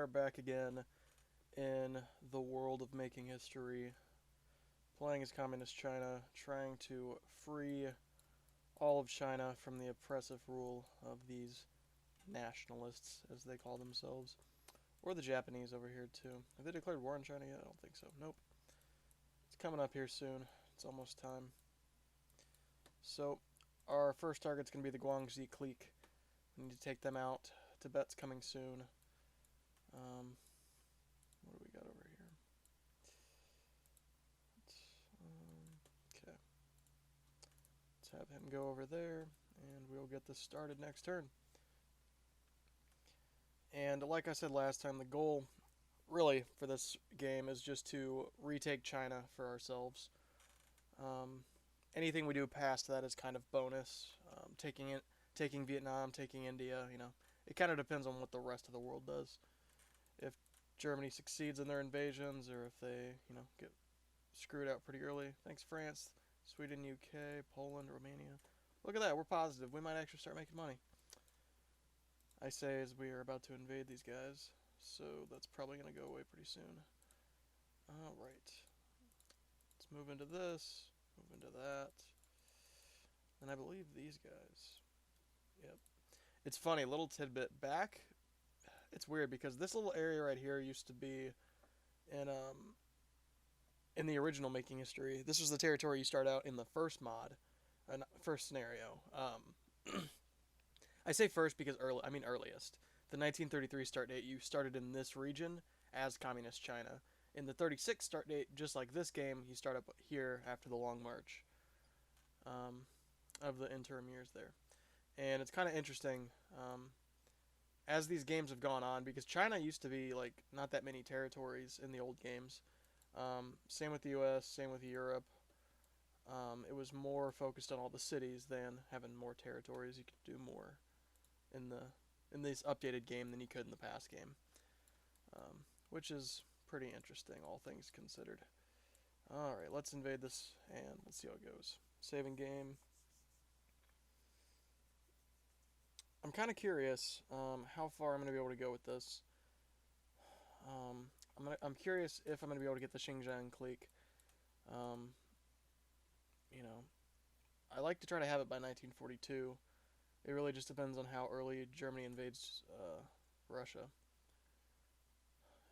are back again in the world of making history, playing as Communist China, trying to free all of China from the oppressive rule of these nationalists, as they call themselves. Or the Japanese over here, too. Have they declared war on China yet? I don't think so. Nope. It's coming up here soon. It's almost time. So, our first target's going to be the Guangxi clique. We need to take them out. Tibet's coming soon. What do we got over here? Okay. Let's have him go over there, and we'll get this started next turn. And like I said last time, the goal, really, for this game is just to retake China for ourselves. Anything we do past that is kind of bonus. Taking Vietnam, taking India, it kind of depends on what the rest of the world does. If Germany succeeds in their invasions, or if they, get screwed out pretty early. Thanks, France, Sweden, UK, Poland, Romania. Look at that, we're positive. We might actually start making money. I say as we are about to invade these guys, so that's probably going to go away pretty soon. Alright. Let's move into this, move into that. And I believe these guys. Yep. It's funny, little tidbit back. It's weird because this little area right here used to be in the original Making History. This was the territory you start out in the first mod, first scenario. I say first because earliest. The 1933 start date, you started in this region as Communist China. In the 36 start date, just like this game, you start up here after the Long March of the interim years there. And it's kind of interesting as these games have gone on, because China used to be like not that many territories in the old games. Same with the U.S., same with Europe. It was more focused on all the cities than having more territories. You could do more in this updated game than you could in the past game, which is pretty interesting, all things considered. All right, let's invade this and let's see how it goes. Saving game. I'm kind of curious how far I'm going to be able to go with this. I'm curious if I'm going to be able to get the Xinjiang clique. I like to try to have it by 1942. It really just depends on how early Germany invades Russia.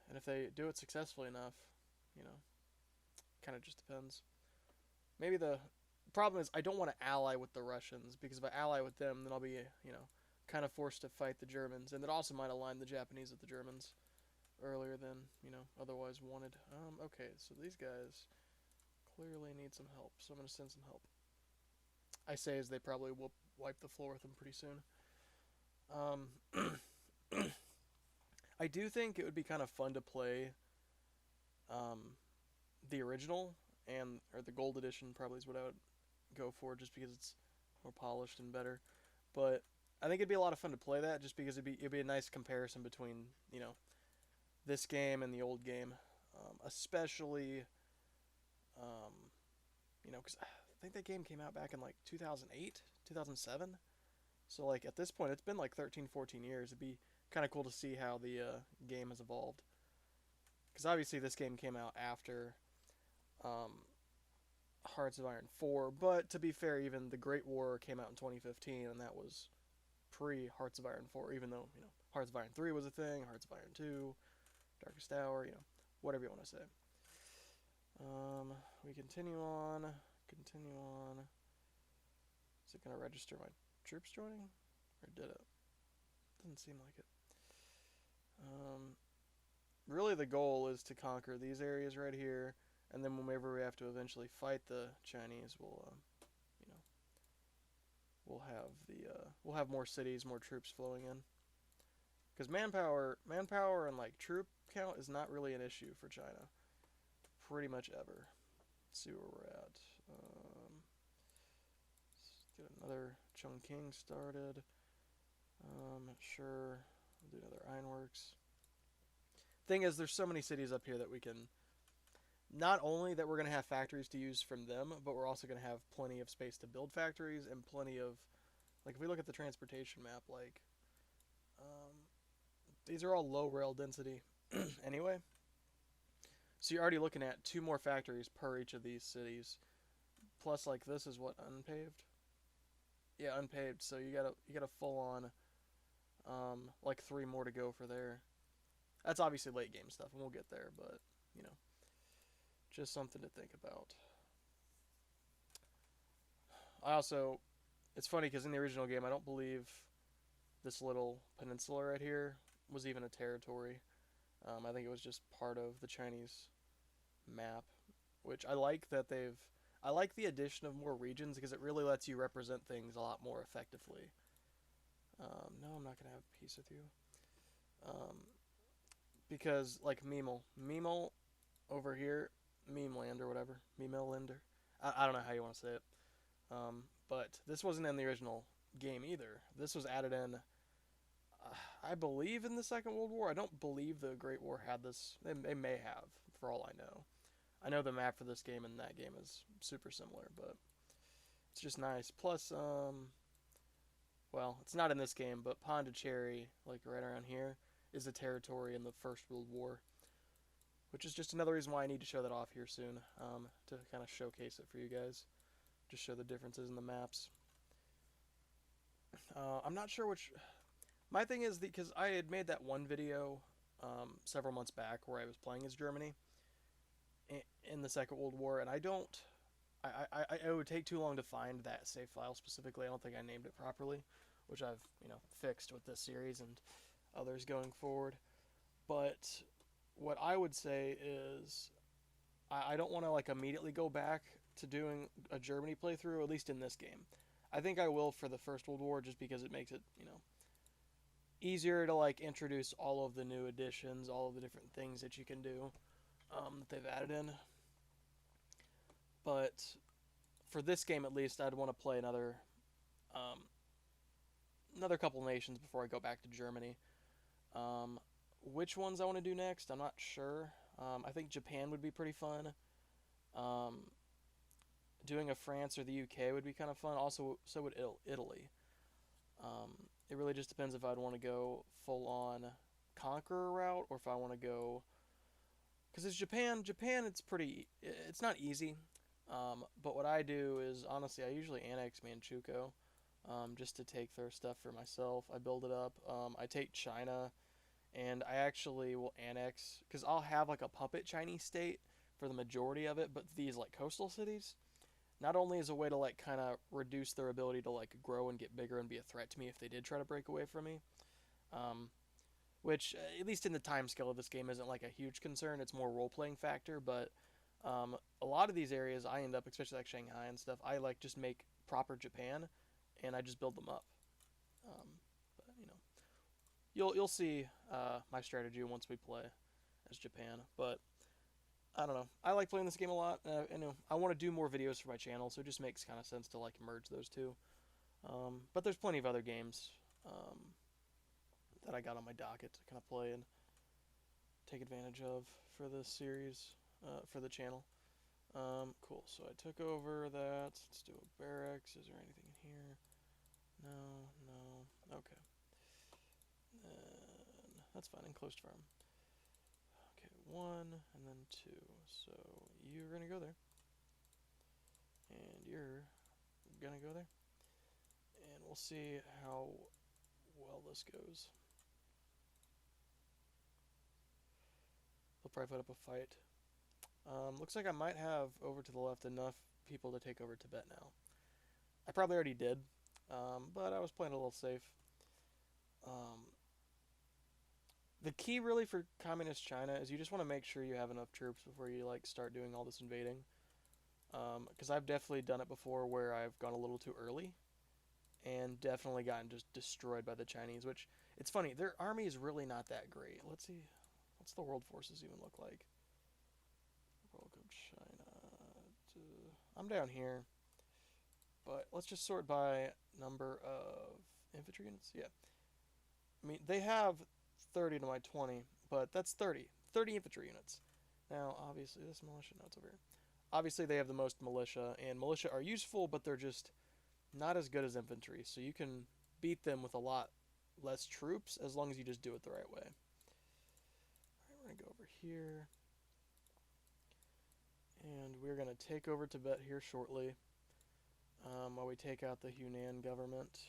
And if they do it successfully enough, kind of just depends. Maybe the problem is I don't want to ally with the Russians, because if I ally with them, then I'll be, kind of forced to fight the Germans. And that also might align the Japanese with the Germans earlier than, otherwise wanted. Okay, so these guys clearly need some help, so I'm going to send some help. I say as they probably will wipe the floor with them pretty soon. I do think it would be kind of fun to play the original, or the gold edition probably is what I would go for, just because it's more polished and better. But I think it'd be a lot of fun to play that, just because it'd be a nice comparison between, this game and the old game. Especially, because I think that game came out back in like 2008, 2007. So like at this point, it's been like 13, 14 years. It'd be kind of cool to see how the game has evolved. Because obviously this game came out after Hearts of Iron 4, but to be fair, even the Great War came out in 2015, and that was pre Hearts of Iron 4, even though, Hearts of Iron 3 was a thing, Hearts of Iron 2, Darkest Hour, whatever you want to say. We continue on. Is it going to register my troops joining? Or did it? Doesn't seem like it. Really the goal is to conquer these areas right here, and then whenever we have to eventually fight the Chinese, we'll have more cities, more troops flowing in. Because manpower and like troop count is not really an issue for China, pretty much ever. Let's see where we're at. Let's get another Chongqing started. Sure, we'll do another ironworks. Thing is, there's so many cities up here that we can. Not only that we're going to have factories to use from them, but we're also going to have plenty of space to build factories and plenty of, like if we look at the transportation map, like These are all low rail density anyway. So you're already looking at 2 more factories per each of these cities. Plus, like, this is what, unpaved? Yeah, unpaved. So you got a full on like 3 more to go for there. That's obviously late game stuff, and we'll get there, but you know, just something to think about. I also, it's funny because in the original game, I don't believe this little peninsula right here was even a territory. I think it was just part of the Chinese map, which I like that they've. I like the addition of more regions because it really lets you represent things a lot more effectively. No, I'm not gonna have peace with you. Um, because like Memel over here, Memeland or whatever, Memelander. I don't know how you want to say it. But this wasn't in the original game either. This was added in, I believe, in the Second World War. I don't believe the Great War had this. They may have, for all I know. I know the map for this game and that game is super similar, but it's just nice. Plus, well, it's not in this game, but Pondicherry, like right around here, is a territory in the First World War, which is just another reason why I need to show that off here soon, to kind of showcase it for you guys. Just show the differences in the maps. I'm not sure which. My thing is because I had made that one video several months back where I was playing as Germany in the Second World War, and I don't. It would take too long to find that save file specifically. I don't think I named it properly, which I've fixed with this series and others going forward. But what I would say is I don't want to like immediately go back to doing a Germany playthrough, at least in this game. I think I will for the First World War just because it makes it, easier to like introduce all of the new additions, all of the different things that you can do that they've added in. But for this game at least, I'd want to play another couple nations before I go back to Germany. Which ones I want to do next, I'm not sure. I think Japan would be pretty fun. Doing a France or the UK would be kind of fun. Also, so would Italy. It really just depends if I'd want to go full on conqueror route or if I want to go. Because it's Japan. Japan, it's not easy. But what I do is, honestly, I usually annex Manchukuo just to take their stuff for myself. I build it up. I take China, and I actually will annex, because I'll have like a puppet Chinese state for the majority of it, but these like coastal cities, not only as a way to like kind of reduce their ability to like grow and get bigger and be a threat to me if they did try to break away from me, which at least in the time scale of this game isn't like a huge concern. It's more role-playing factor, but a lot of these areas I end up, especially like Shanghai and stuff, I like just make proper Japan and I just build them up. But you'll see my strategy once we play as Japan. But I don't know. I like playing this game a lot. I want to do more videos for my channel, so it just makes kind of sense to like merge those two. But there's plenty of other games that I got on my docket to kind of play and take advantage of for this series, for the channel. Cool. So I took over that. Let's do a barracks. Is there anything in here? No. Okay. That's fine. Enclosed farm. Okay, 1 and then 2. So you're gonna go there, and you're gonna go there, and we'll see how well this goes. They'll probably put up a fight. Looks like I might have over to the left enough people to take over Tibet now. I probably already did, but I was playing a little safe. The key really for communist China is you just want to make sure you have enough troops before you like start doing all this invading. Because I've definitely done it before where I've gone a little too early and definitely gotten just destroyed by the Chinese, which, it's funny, their army is really not that great. Let's see, what's the world forces even look like? Republic of China. I'm down here, but let's just sort by number of infantry units. Yeah. I mean, they have 30 to my 20, but that's 30 infantry units. Now, obviously, this militia, no, it's over here. Obviously, they have the most militia, and militia are useful, but they're just not as good as infantry, so you can beat them with a lot less troops as long as you just do it the right way. Alright, we're going to go over here. And we're going to take over Tibet here shortly. While we take out the Hunan government.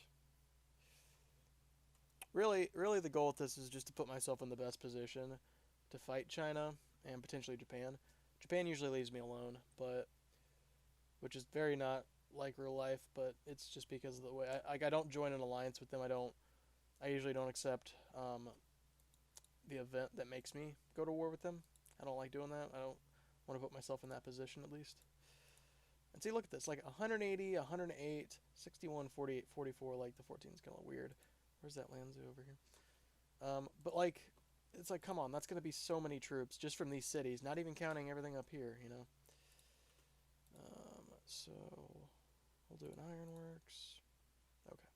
Really, the goal with this is just to put myself in the best position to fight China and potentially Japan. Japan usually leaves me alone, but which is very not like real life, but it's just because of the way I don't join an alliance with them. I usually don't accept the event that makes me go to war with them. I don't like doing that. I don't want to put myself in that position at least. And see, look at this, like 180, 108, 61, 48, 44, like the 14 is kind of weird. Where's that Lanzu over here? But like, it's like, come on, that's going to be so many troops just from these cities, not even counting everything up here, you know. So, we'll do an ironworks. Okay.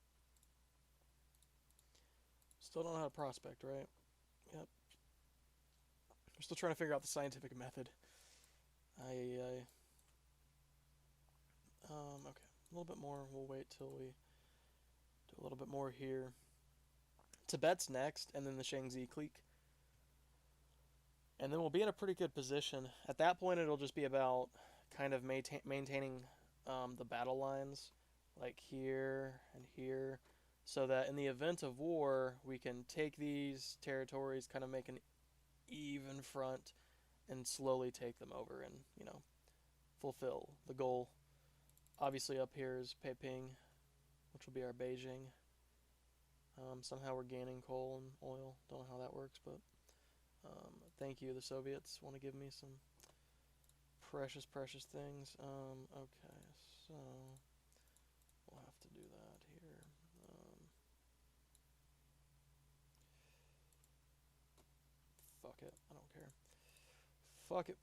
Still don't know how to prospect, right? Yep. We're still trying to figure out the scientific method. Okay. A little bit more. We'll wait till we do a little bit more here. Tibet's next, and then the Shaanxi clique. And then we'll be in a pretty good position. At that point, it'll just be about kind of maintaining the battle lines, like here and here, so that in the event of war, we can take these territories, kind of make an even front, and slowly take them over and, you know, fulfill the goal. Obviously up here is Peiping, which will be our Beijing. Somehow we're gaining coal and oil. Don't know how that works, but thank you, the Soviets want to give me some precious things. Okay, so we'll have to do that here. Fuck it, I don't care. Fuck it.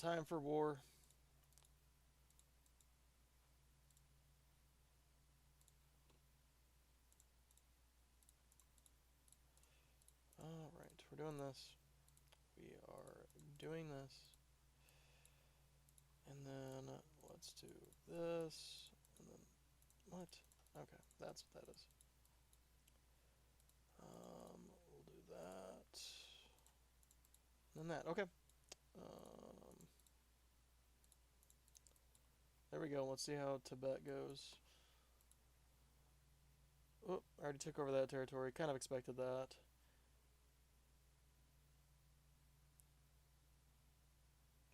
Time for war. Alright, we're doing this. We are doing this. And then let's do this. And then what? Okay, that's what that is. We'll do that. And that. Okay. There we go. Let's see how Tibet goes. Oh, I already took over that territory. Kind of expected that.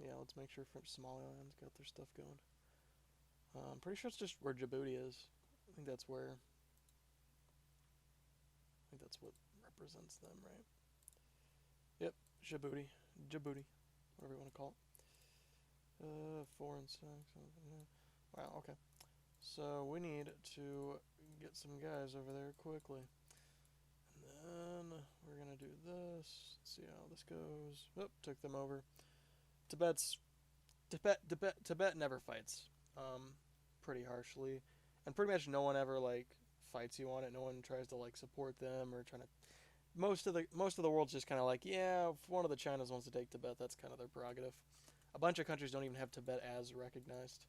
Yeah, let's make sure Somaliland's got their stuff going. I'm pretty sure it's just where Djibouti is. I think that's where. I think that's what represents them, right? Yep, Djibouti, whatever you want to call it. 4 and 6. Wow, okay. So we need to get some guys over there quickly. And then we're gonna do this. Let's see how this goes. Oh, took them over. Tibet never fights. Pretty harshly, and pretty much no one ever like fights you on it. No one tries to like support them or trying to. Most of the world's just kind of like, yeah, if one of the Chinas wants to take Tibet, that's kind of their prerogative. A bunch of countries don't even have Tibet as recognized,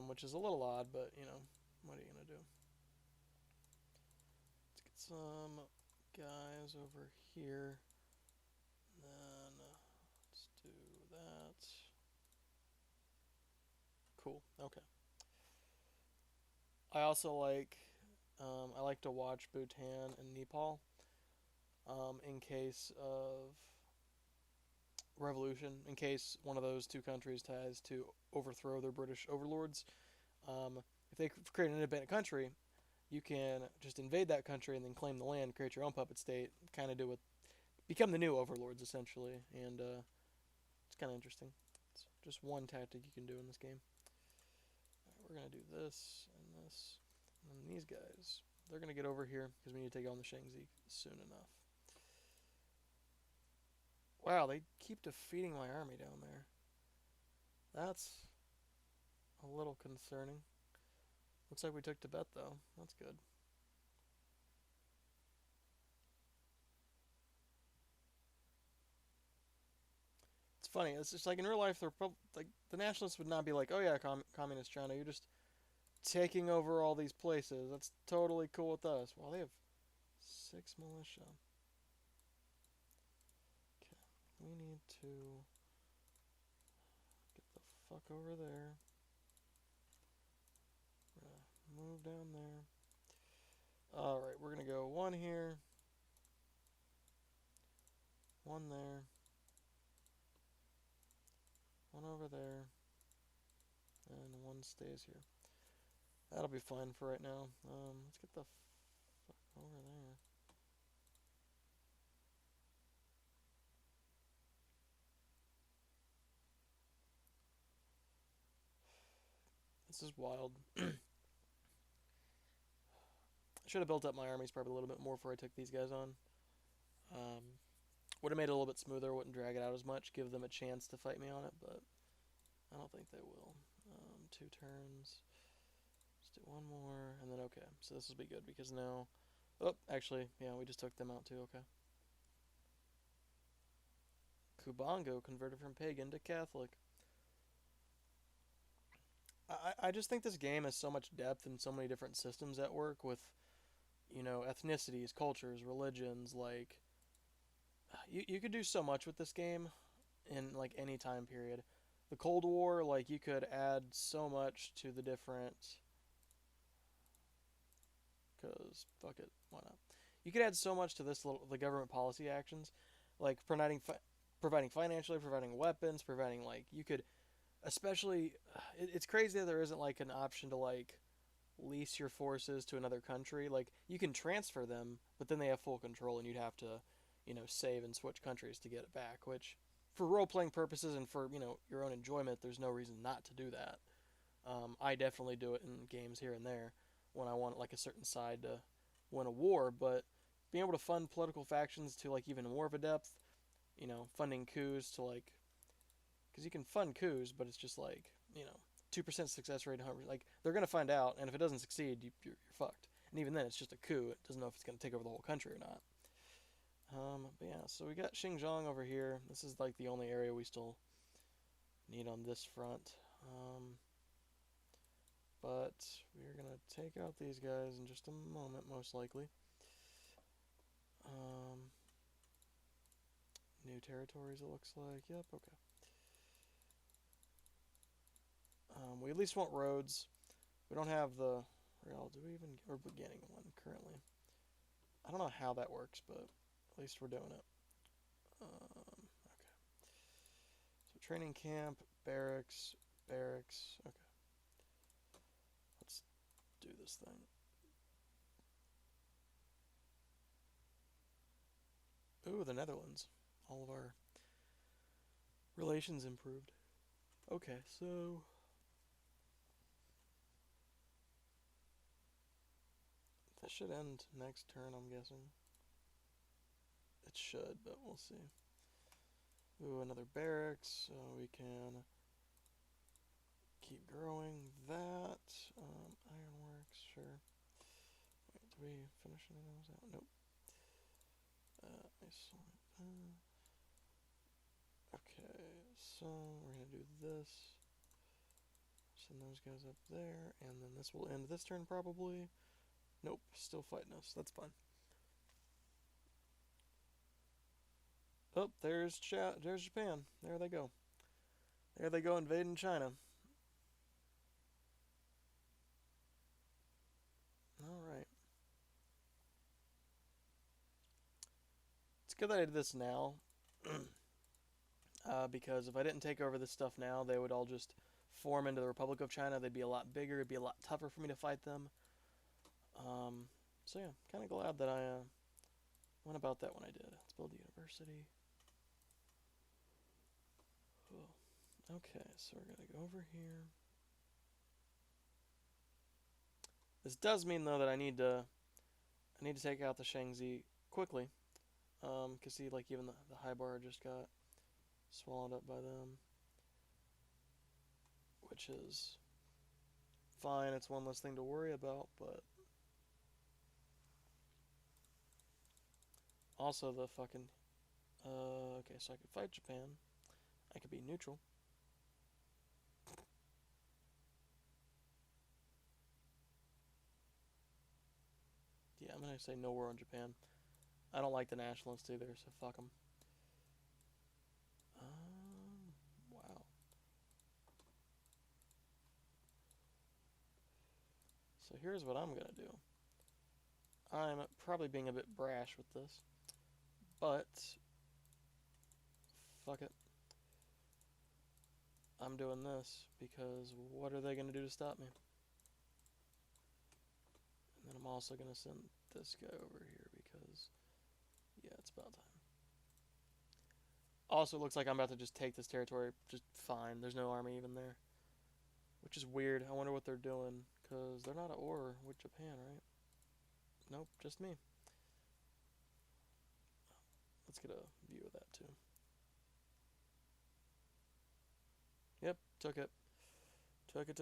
which is a little odd, but you know, what are you gonna do? Let's get some guys over here. And then let's do that. Cool. Okay. I also like to watch Bhutan and Nepal in case of revolution, in case one of those two countries tries to overthrow their British overlords. If they create an independent country, you can just invade that country and then claim the land, create your own puppet state, kind of become the new overlords essentially, and it's kind of interesting. It's just one tactic you can do in this game. Alright, we're gonna do this and this, and then these guys. They're gonna get over here because we need to take on the Shaanxi soon enough. Wow, they keep defeating my army down there. That's a little concerning. Looks like we took Tibet though. That's good. It's funny. It's just like in real life, like the nationalists would not be like, "Oh yeah, communist China, you're just taking over all these places. That's totally cool with us." Well, they have 6 militia. Okay, we need to get the fuck over there. We're gonna move down there. Alright, we're gonna go 1 here. 1 there. 1 over there. And 1 stays here. That'll be fine for right now. Let's get the fuck over there. This is wild. I should have built up my armies probably a little bit more before I took these guys on. Would have made it a little bit smoother, wouldn't drag it out as much, give them a chance to fight me on it, but I don't think they will. 2 turns. Let's do 1 more, and then okay. So this will be good because now... Oh, actually, yeah, we just took them out too, okay. Kubango converted from pagan to Catholic. I just think this game has so much depth and so many different systems at work with, you know, ethnicities, cultures, religions, like... You could do so much with this game in, like, any time period. The Cold War, like, you could add so much to the different... Because, fuck it, why not? You could add so much to this the government policy actions. Like, providing financially, providing weapons, providing, like, you could... Especially, it's crazy that there isn't, like, an option to, like, lease your forces to another country. Like, you can transfer them, but then they have full control, and you'd have to, you know, save and switch countries to get it back, which, for role-playing purposes and for, you know, your own enjoyment, there's no reason not to do that. I definitely do it in games here and there when I want, like, a certain side to win a war, but being able to fund political factions to, like, even more of a depth, you know, funding coups to, like... Because you can fund coups, but it's just like, you know, 2% success rate, like, they're going to find out, and if it doesn't succeed, you're fucked. And even then, it's just a coup. It doesn't know if it's going to take over the whole country or not. But yeah, so we got Xinjiang over here. This is, like, the only area we still need on this front. But we're going to take out these guys in just a moment, most likely. New territories, it looks like. Yep, okay. We at least want roads. We don't have the rail. Do we even... We're beginning one currently. I don't know how that works, but at least we're doing it. Okay. So training camp, barracks, barracks. Okay. Let's do this thing. Ooh, the Netherlands. All of our relations improved. Okay, so... That should end next turn, I'm guessing. It should, but we'll see. Ooh, another barracks, so we can keep growing that. Ironworks, sure. Wait, did we finish any of those out? Nope. Okay, so we're gonna do this. Send those guys up there, and then this will end this turn probably. Nope, still fighting us. That's fine. Oh, there's Japan. There they go. There they go invading China. Alright. It's good that I did this now. Because if I didn't take over this stuff now, they would all just form into the Republic of China. They'd be a lot bigger. It'd be a lot tougher for me to fight them. So yeah, kind of glad that I went about that when I did. Let's build a university. Cool. Okay, so we're gonna go over here. This does mean though that I need to take out the Shangzi quickly. Cause see, like even the high bar just got swallowed up by them, which is fine. It's one less thing to worry about, but also the fucking okay, so I could fight Japan. I could be neutral. Yeah, I'm gonna say no war on Japan. I don't like the nationalists either, so fuck them. Wow. So here's what I'm gonna do. I'm probably being a bit brash with this, but fuck it. I'm doing this because what are they gonna do to stop me? And then I'm also gonna send this guy over here because, yeah, it's about time. Also, it looks like I'm about to just take this territory just fine. There's no army even there. Which is weird. I wonder what they're doing. Because they're not at war with Japan, right? Nope, just me. Let's get a view of that, too. Yep, took it. Took it.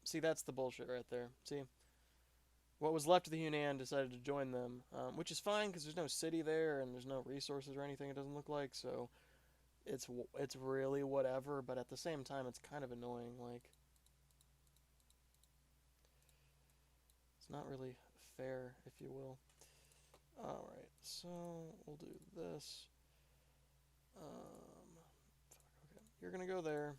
See, that's the bullshit right there. See? What was left of the Yunnan decided to join them, which is fine because there's no city there and there's no resources or anything. It doesn't look like so. It's really whatever, but at the same time, it's kind of annoying. Like, it's not really fair, if you will. All right, so we'll do this. Okay, you're gonna go there.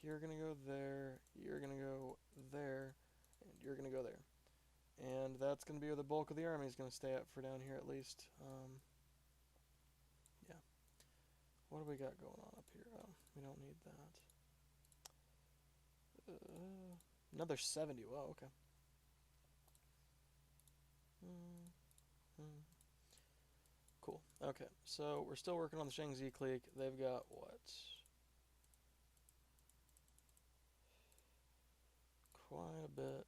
You're gonna go there. You're gonna go there, and you're gonna go there. And that's going to be where the bulk of the army is going to stay at for down here at least. Yeah. What do we got going on up here? Oh, we don't need that. Another 70. Wow, okay. Cool. Okay, so we're still working on the Shangzi clique. They've got what? Quite a bit.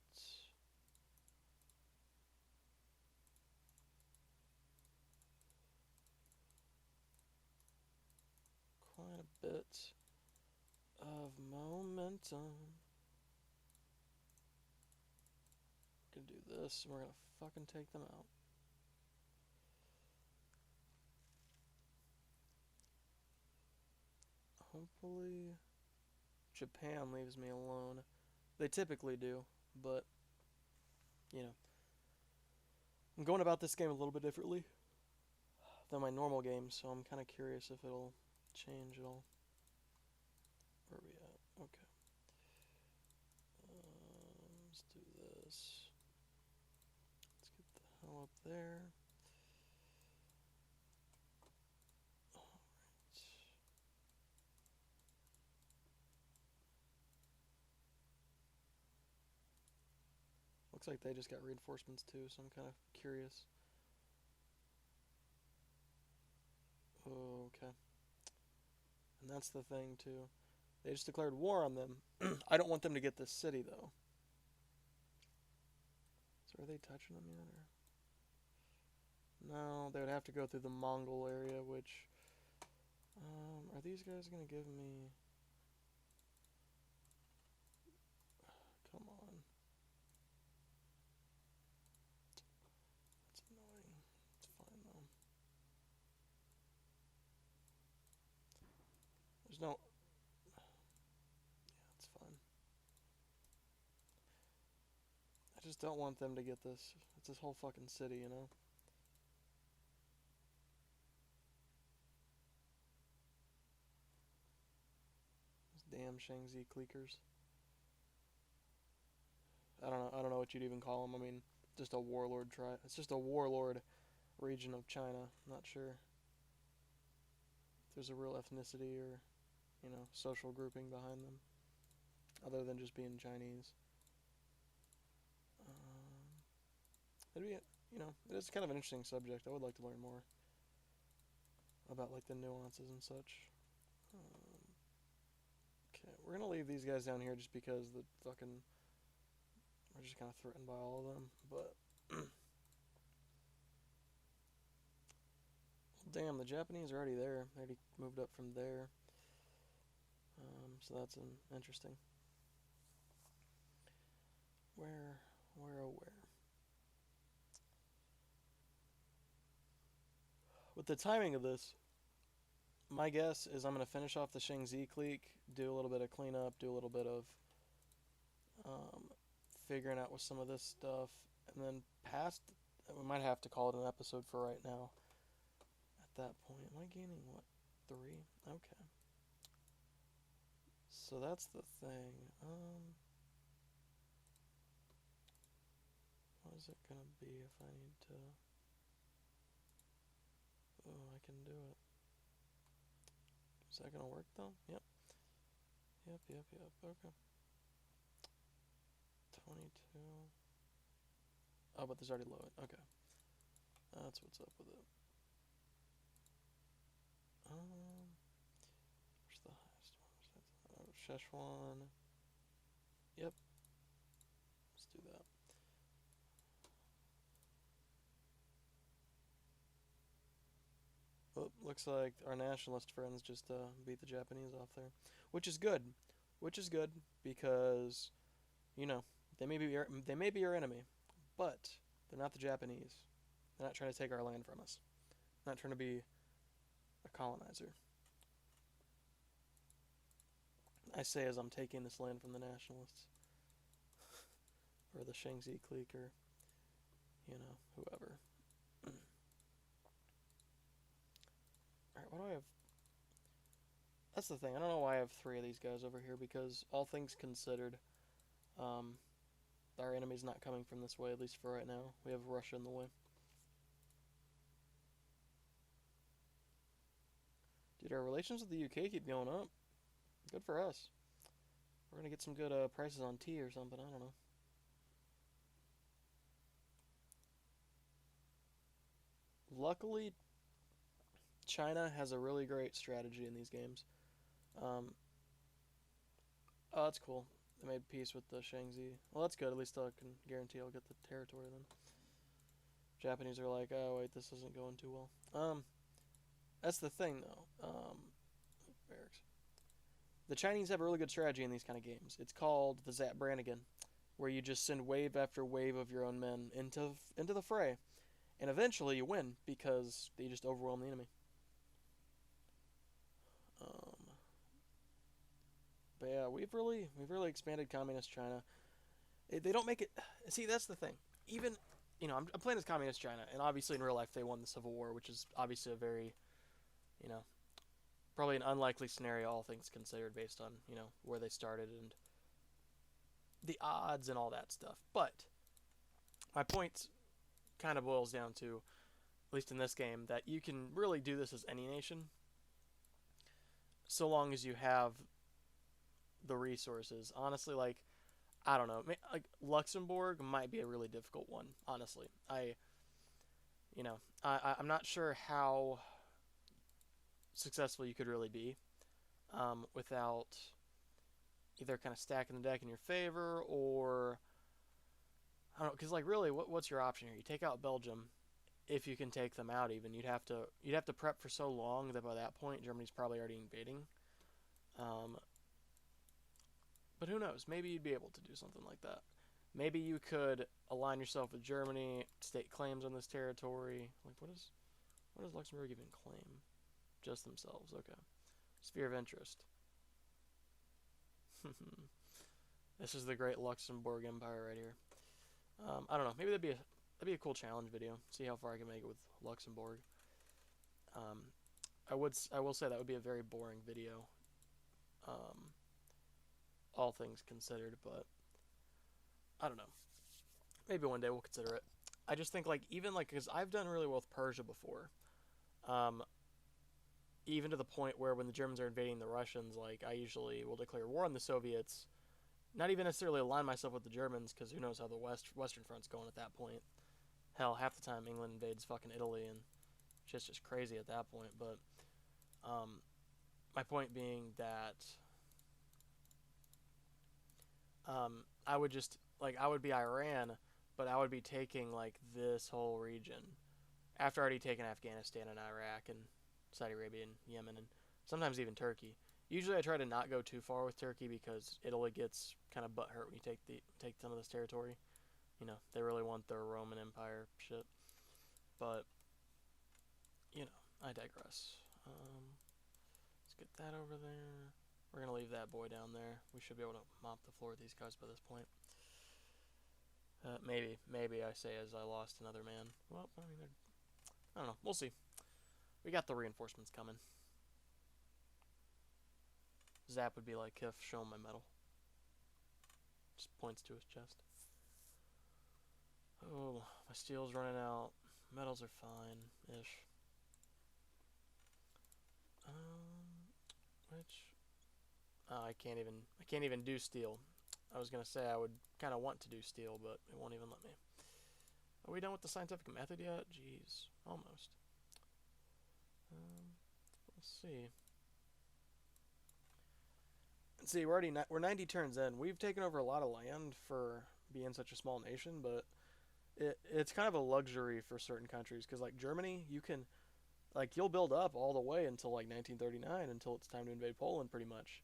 Quite a bit of momentum. We're gonna do this, and we're gonna fucking take them out. Hopefully, Japan leaves me alone. They typically do, but, you know. I'm going about this game a little bit differently than my normal games, so I'm kind of curious if it'll change at all. Where are we at? Okay. Let's do this. Let's get the hell up there. Alright. Looks like they just got reinforcements too, so I'm kind of curious. Okay. And that's the thing too. They just declared war on them. I don't want them to get this city though. So are they touching them yet? Or? No, they would have to go through the Mongol area, which... are these guys gonna give me... Come on. That's annoying. It's fine though. There's no... Yeah, it's fine. I just don't want them to get this. It's this whole fucking city, you know? Those damn Shangzi clickers. I don't know what you'd even call them. I mean, just a warlord tribe. It's just a warlord region of China. Not sure if there's a real ethnicity or, you know, social grouping behind them, other than just being Chinese. It'd be, you know, it's kind of an interesting subject. I would like to learn more about like the nuances and such. Okay, we're gonna leave these guys down here just because the fucking we're just kind of threatened by all of them. But damn, the Japanese are already there. They already moved up from there. So that's interesting. Where, oh where? With the timing of this, my guess is I'm gonna finish off the Shangzi clique, do a little bit of cleanup, do a little bit of um, figuring out with some of this stuff, and then past. We might have to call it an episode for right now. At that point, am I gaining what? 3? Okay. So that's the thing. What is it gonna be if I need to? Oh, I can do it. Is that gonna work though? Yep. Yep. Okay. 22. Oh, but there's already low. Okay. That's what's up with it. Where's the highest one? Oh, Szechuan. Yep. Let's do that. Oh, looks like our nationalist friends just beat the Japanese off there, which is good. Which is good because, you know, they may be your enemy, but they're not the Japanese. They're not trying to take our land from us. They're not trying to be a colonizer. I say as I'm taking this land from the nationalists, or the Shangzi clique, or whoever. Alright, what do I have? That's the thing. I don't know why I have 3 of these guys over here, because all things considered, our enemy's not coming from this way, at least for right now. We have Russia in the way. Dude, our relations with the UK keep going up. Good for us. We're gonna get some good prices on tea or something, I don't know. Luckily, China has a really great strategy in these games. Oh, that's cool. They made peace with the Shangzi. Well, that's good. At least I can guarantee I'll get the territory then. Japanese are like, oh wait, this isn't going too well. That's the thing though. Barracks. The Chinese have a really good strategy in these kind of games. It's called the Zap Brannigan, where you just send wave after wave of your own men into the fray, and eventually you win because they just overwhelm the enemy. But yeah, we've really expanded communist China. They don't make it. See, that's the thing. Even, I'm playing as communist China, and obviously in real life they won the Civil War, which is obviously a very, probably an unlikely scenario, all things considered, based on where they started and the odds and all that stuff. But my point kind of boils down to, at least in this game, that you can really do this as any nation, so long as you have the resources. Honestly, like, I don't know, like Luxembourg might be a really difficult one. Honestly, I'm not sure how successful you could really be without either kind of stacking the deck in your favor, or I don't know, because like really, what's your option here? You take out Belgium. If you can take them out, even you'd have to prep for so long that by that point Germany's probably already invading. But who knows? Maybe you'd be able to do something like that. Maybe you could align yourself with Germany, state claims on this territory. Like, what does Luxembourg even claim? Just themselves. Okay. Sphere of interest. This is the Great Luxembourg Empire right here. I don't know. Maybe that'd be a cool challenge video. See how far I can make it with Luxembourg. I will say that would be a very boring video. All things considered, but I don't know. Maybe one day we'll consider it. I just think, like, even, like, because I've done really well with Persia before. Even to the point where when the Germans are invading the Russians, like, I usually will declare war on the Soviets. Not even necessarily align myself with the Germans, because who knows how the Western Front's going at that point. Hell, half the time England invades fucking Italy, and shit's just crazy at that point. But my point being that I would just, like, I would be Iran, but I would be taking, like, this whole region. After already taking Afghanistan and Iraq and Saudi Arabia and Yemen and sometimes even Turkey. Usually I try to not go too far with Turkey because Italy gets kind of butthurt when you take some of this territory. They really want their Roman Empire shit. But, I digress. Let's get that over there. We're going to leave that boy down there. We should be able to mop the floor with these guys by this point. Maybe I say as I lost another man. Well, I mean, I don't know. We'll see. We got the reinforcements coming. Zap would be like, Kif, show him my medal. Just points to his chest. Oh, my steel's running out. Metals are fine-ish. I can't even do steel. I was gonna say I would kind of want to do steel, but it won't even let me. Are we done with the scientific method yet? Jeez, almost. Let's see. Let's see, we're 90 turns in. We've taken over a lot of land for being such a small nation, but it's kind of a luxury for certain countries, because like Germany, you can, like, you'll build up all the way until like 1939, until it's time to invade Poland, pretty much.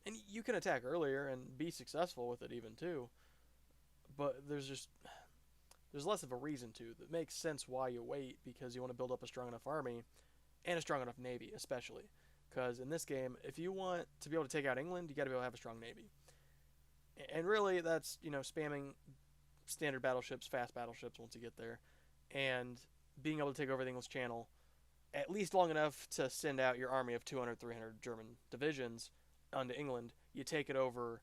And you can attack earlier and be successful with it even too, but there's less of a reason to. That makes sense why you wait, because you want to build up a strong enough army and a strong enough navy, especially because in this game, if you want to be able to take out England, you got to be able to have a strong navy. And really, that's, you know, spamming standard battleships, fast battleships once you get there, and being able to take over the English Channel at least long enough to send out your army of 200, 300 German divisions onto England. You take it over.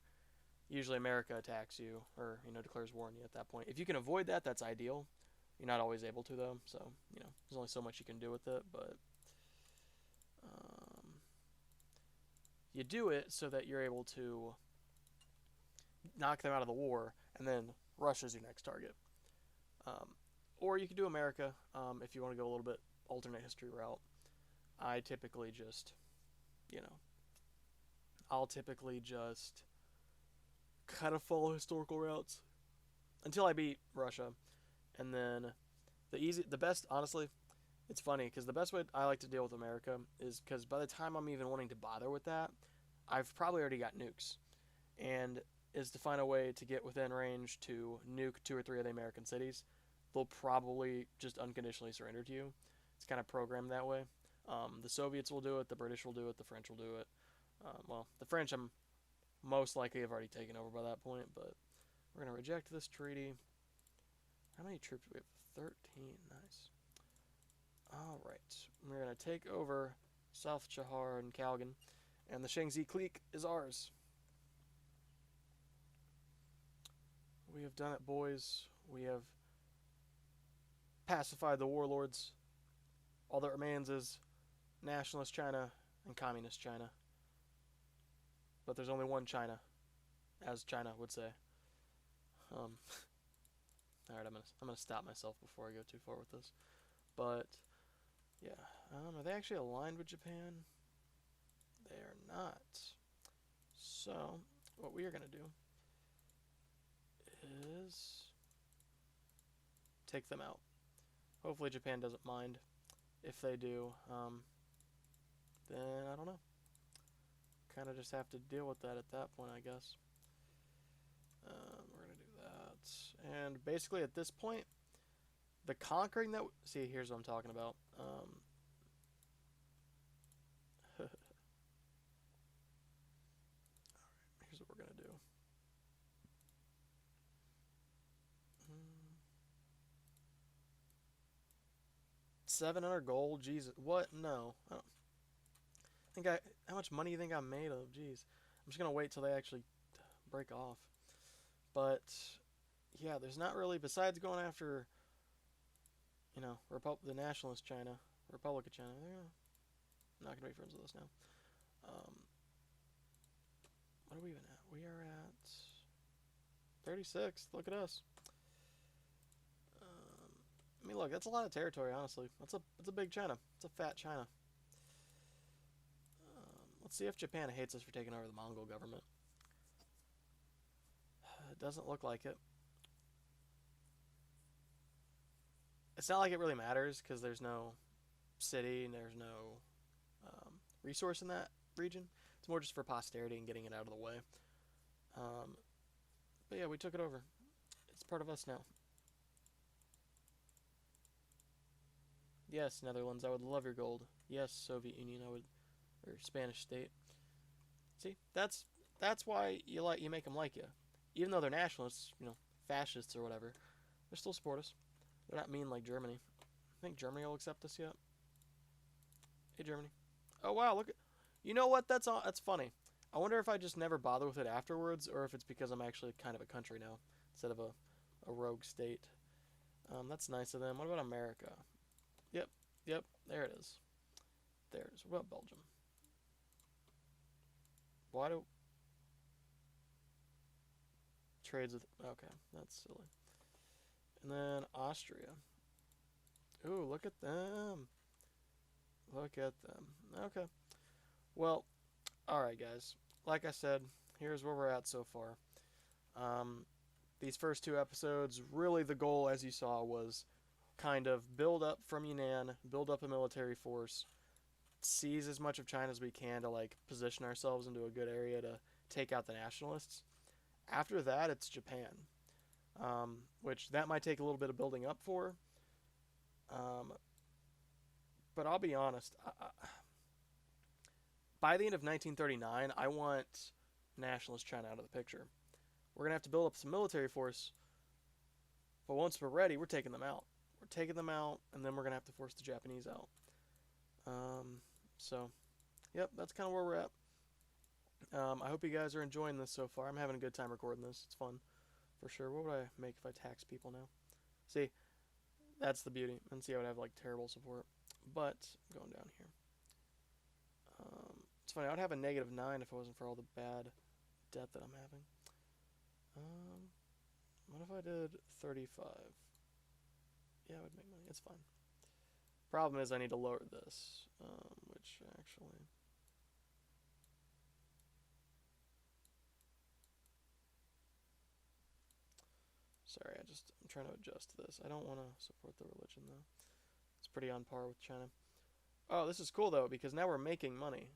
Usually America attacks you, or, you know, declares war on you at that point. If you can avoid that, that's ideal. You're not always able to, though, so, you know, there's only so much you can do with it, but you do it so that you're able to knock them out of the war, and then Russia's your next target. Or you could do America if you want to go a little bit alternate history route. I typically just, you know, I'll typically just kind of follow historical routes until I beat Russia, and then the best, honestly, it's funny because the best way I like to deal with America is because by the time I'm even wanting to bother with that, I've probably already got nukes, and is to find a way to get within range to nuke 2 or 3 of the American cities. They'll probably just unconditionally surrender to you. It's kind of programmed that way. The Soviets will do it, the British will do it, the French will do it. Well, the French I'm most likely have already taken over by that point, but we're going to reject this treaty. How many troops do we have? 13. Nice. Alright. We're going to take over South Chahar and Kalgan, and the Shangzi clique is ours. We have done it, boys. We have pacified the warlords. All that remains is nationalist China and communist China. But there's only one China, as China would say. Alright, I'm gonna stop myself before I go too far with this. But yeah, are they actually aligned with Japan? They are not. So what we are gonna do is take them out. Hopefully Japan doesn't mind. If they do, then I don't know. Kind of just have to deal with that at that point, I guess. We're gonna do that, and basically at this point, the conquering that see, here's what I'm talking about. Alright, here's what we're gonna do. 700 gold, Jesus, what? No, I don't think how much money do you think I'm made of? Jeez, I'm just gonna wait till they actually break off. But yeah, there's not really, besides going after, you know, the nationalist China, Republic of China. I'm not gonna be friends with us now. What are we even at? We are at 36. Look at us. I mean, look, that's a lot of territory, honestly. That's a big China. It's a fat China. Let's see if Japan hates us for taking over the Mongol government. It doesn't look like it. It's not like it really matters, because there's no city and there's no resource in that region. It's more just for posterity and getting it out of the way. But yeah, we took it over. It's part of us now. Yes, Netherlands, I would love your gold. Yes, Soviet Union, I would or Spanish state. See, that's why you make them like you, even though they're nationalists, fascists or whatever. They still support us. They're not mean like Germany. I think Germany will accept us yet. Hey, Germany. Oh wow, look at. You know what? That's funny. I wonder if I just never bother with it afterwards, or if it's because I'm actually kind of a country now instead of a rogue state. That's nice of them. What about America? Yep, yep. There it is. There it is. What about Belgium? Why do trades with? Okay, that's silly. And then Austria. Ooh, look at them. Look at them. Okay. Well, alright, guys. Like I said, here's where we're at so far. These first two episodes, really the goal, as you saw, was kind of build up from Yunnan, build up a military force, seize as much of China as we can to, like, position ourselves into a good area to take out the nationalists. After that, it's Japan, which that might take a little bit of building up for. But I'll be honest, by the end of 1939, I want nationalist China out of the picture. We're going to have to build up some military force, but once we're ready, we're taking them out. We're taking them out, and then we're going to have to force the Japanese out. So, yep, that's kind of where we're at. I hope you guys are enjoying this so far. I'm having a good time recording this. It's fun, for sure. What would I make if I tax people now? See, that's the beauty. And see, I would have, like, terrible support. But, going down here. It's funny, I would have a -9 if it wasn't for all the bad debt that I'm having. What if I did 35? Yeah, I would make money. It's fine. Problem is I need to lower this, which actually... Sorry, I'm trying to adjust this. I don't want to support the religion, though. It's pretty on par with China. Oh, this is cool, though, because now we're making money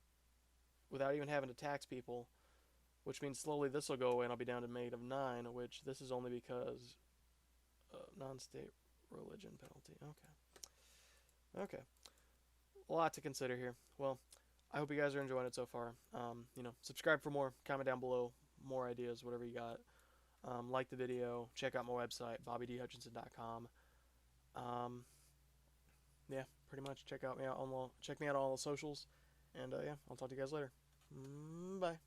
without even having to tax people, which means slowly this will go away and I'll be down to -9, which this is only because non-state religion penalty. Okay. A lot to consider here. Well, I hope you guys are enjoying it so far. Subscribe for more. Comment down below. More ideas, whatever you got. Like the video. Check out my website, bobbydhutchinson.com. Yeah, pretty much. Check me out on all the socials. And yeah, I'll talk to you guys later. Bye.